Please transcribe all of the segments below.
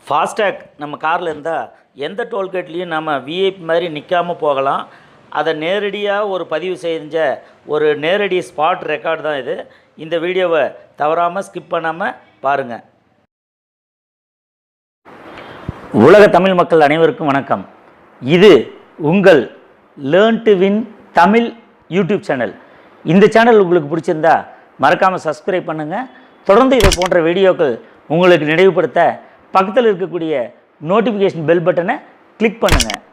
FASTag நம்ம காரில் இருந்தால் எந்த டோல்கேட்லேயும் நம்ம விஐபி மாதிரி நிற்காமல் போகலாம். அதை நேரடியாக ஒரு பதிவு செஞ்ச ஒரு நேரடி ஸ்பாட் ரெக்கார்டு தான் இது. இந்த வீடியோவை தவறாமல் ஸ்கிப் பண்ணாமல் பாருங்கள். உலக தமிழ் மக்கள் அனைவருக்கும் வணக்கம். இது உங்கள் learn to win Tamil YouTube channel. இந்த சேனல் உங்களுக்கு பிடிச்சிருந்தா மறக்காமல் சப்ஸ்கிரைப் பண்ணுங்கள். தொடர்ந்து இதை போன்ற வீடியோக்கள் உங்களுக்கு நினைவுபடுத்த பக்கத்தில் இருக்கக்கூடிய நோட்டிஃபிகேஷன் பெல் பட்டனை கிளிக் பண்ணுங்கள்.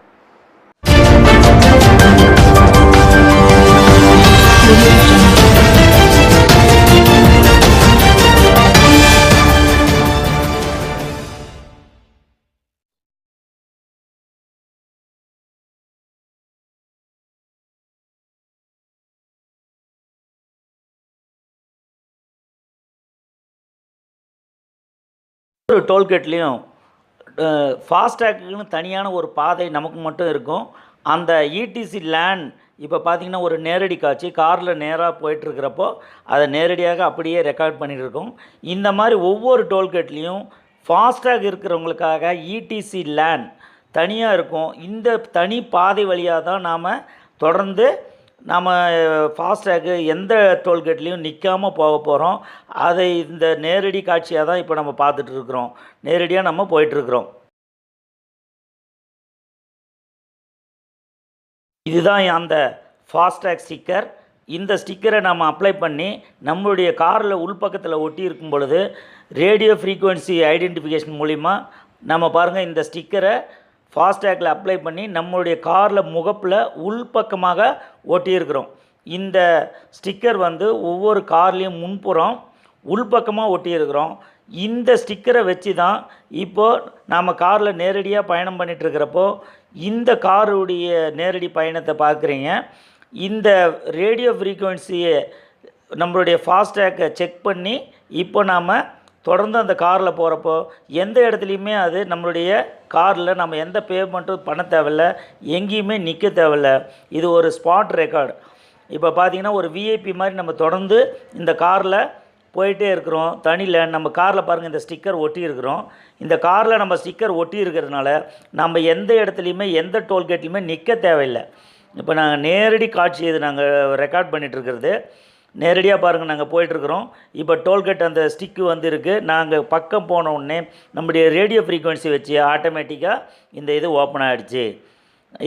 ஒரு டோல்கேட்லேயும் ஃபாஸ்டாக்குன்னு தனியான ஒரு பாதை நமக்கு மட்டும் இருக்கும். அந்த இடிசி லேண்ட் இப்போ பார்த்திங்கன்னா ஒரு நேரடி காட்சி காரில் நேராக போயிட்டுருக்கிறப்போ அதை நேரடியாக அப்படியே ரெக்கார்ட் பண்ணிகிட்ருக்கோம். இந்த மாதிரி ஒவ்வொரு டோல்கேட்லேயும் ஃபாஸ்டாக் இருக்கிறவங்களுக்காக இடிசி லேண்ட் தனியாக இருக்கும். இந்த தனி பாதை வழியாக தான் நாம் தொடர்ந்து நம்ம ஃபாஸ்டாக்கு எந்த டோல்கேட்லேயும் நிற்காமல் போக போகிறோம். அதை இந்த நேரடி காட்சியாக தான் இப்போ நம்ம பார்த்துட்ருக்குறோம். நேரடியாக நம்ம போயிட்டுருக்குறோம். இதுதான் அந்த ஃபாஸ்டாக் ஸ்டிக்கர். இந்த ஸ்டிக்கரை நம்ம அப்ளை பண்ணி நம்மளுடைய காரில் உள்பக்கத்தில் ஒட்டி இருக்கும் பொழுது ரேடியோ ஃப்ரீக்குவென்சி ஐடென்டிஃபிகேஷன் மூலிமா நம்ம பாருங்கள் இந்த ஸ்டிக்கரை ஃபாஸ்டாகில் அப்ளை பண்ணி நம்மளுடைய காரில் முகப்பில் உள்பக்கமாக ஒட்டியிருக்கிறோம். இந்த ஸ்டிக்கர் ஒவ்வொரு கார்லேயும் முன்புறம் உள்பக்கமாக ஒட்டியிருக்கிறோம். இந்த ஸ்டிக்கரை வச்சு தான் இப்போது நாம் காரில் நேரடியாக பயணம் பண்ணிகிட்ருக்கிறப்போ இந்த காருடைய நேரடி பயணத்தை பார்க்குறீங்க. இந்த ரேடியோ ஃப்ரீக்குவென்சியை நம்மளுடைய ஃபாஸ்டாகை செக் பண்ணி இப்போ நாம் தொடர்ந்து அந்த காரில் போகிறப்போ எந்த இடத்துலையுமே அது நம்மளுடைய காரில் நம்ம எந்த பேமெண்ட்டும் பண்ண தேவையில்ல, எங்கேயுமே நிற்க தேவையில்ல. இது ஒரு ஸ்பாட் ரெக்கார்டு. இப்போ பார்த்திங்கன்னா ஒரு விஐபி மாதிரி நம்ம தொடர்ந்து இந்த காரில் போயிட்டே இருக்கிறோம். தனியில் நம்ம காரில் பாருங்கள் இந்த ஸ்டிக்கர் ஒட்டி இருக்கிறோம். இந்த காரில் நம்ம ஸ்டிக்கர் ஒட்டி இருக்கிறதுனால நம்ம எந்த இடத்துலையுமே எந்த டோல்கேட்லையுமே நிற்க தேவையில்லை. இப்போ நாங்கள் நேரடி காட்சி இது நாங்கள் ரெக்கார்ட் பண்ணிகிட்ருக்கிறது. நேரடியாக பாருங்கள் நாங்கள் போயிட்டுருக்குறோம். இப்போ டோல்கேட் அந்த ஸ்டிக்கு இருக்குது. நாங்கள் பக்கம் போன உடனே நம்முடைய ரேடியோ ஃப்ரீக்குவென்சி வச்சு ஆட்டோமேட்டிக்காக இந்த இது ஓப்பன் ஆகிடுச்சு.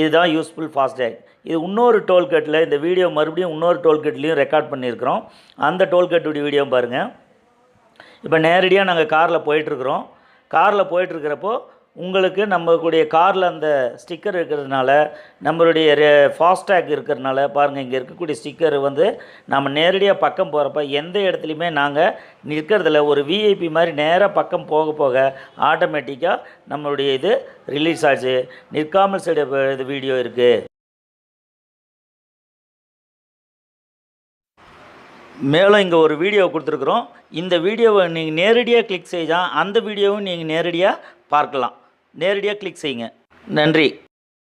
இதுதான் யூஸ்ஃபுல் ஃபாஸ்டாக். இது இன்னொரு டோல்கேட்டில் இந்த வீடியோ மறுபடியும் இன்னொரு டோல்கேட்லேயும் ரெக்கார்ட் பண்ணியிருக்கிறோம். அந்த டோல்கேட்டுடைய வீடியோ பாருங்கள். இப்போ நேரடியாக நாங்கள் காரில் போயிட்டுருக்குறோம். காரில் போயிட்டுருக்கிறப்போ உங்களுக்கு நம்மளுடைய காரில் அந்த ஸ்டிக்கர் இருக்கிறதுனால நம்மளுடைய ஃபாஸ்டாக் இருக்கிறதுனால பாருங்கள் இங்கே இருக்கக்கூடிய ஸ்டிக்கர் நம்ம நேரடியாக பக்கம் போகிறப்ப எந்த இடத்துலையுமே நாங்கள் நிற்கிறதில்ல. ஒரு விஐபி மாதிரி நேராக பக்கம் போக போக ஆட்டோமேட்டிக்காக நம்மளுடைய இது ரிலீஸ் ஆச்சு. நிற்காமல் இது வீடியோ இருக்குது. மேலும் இங்கே ஒரு வீடியோ கொடுத்துருக்குறோம். இந்த வீடியோவை நீங்கள் நேரடியாக கிளிக் செய்தால் அந்த வீடியோவும் நீங்கள் நேரடியாக பார்க்கலாம். நேரடியாக கிளிக் செய்யுங்க. நன்றி.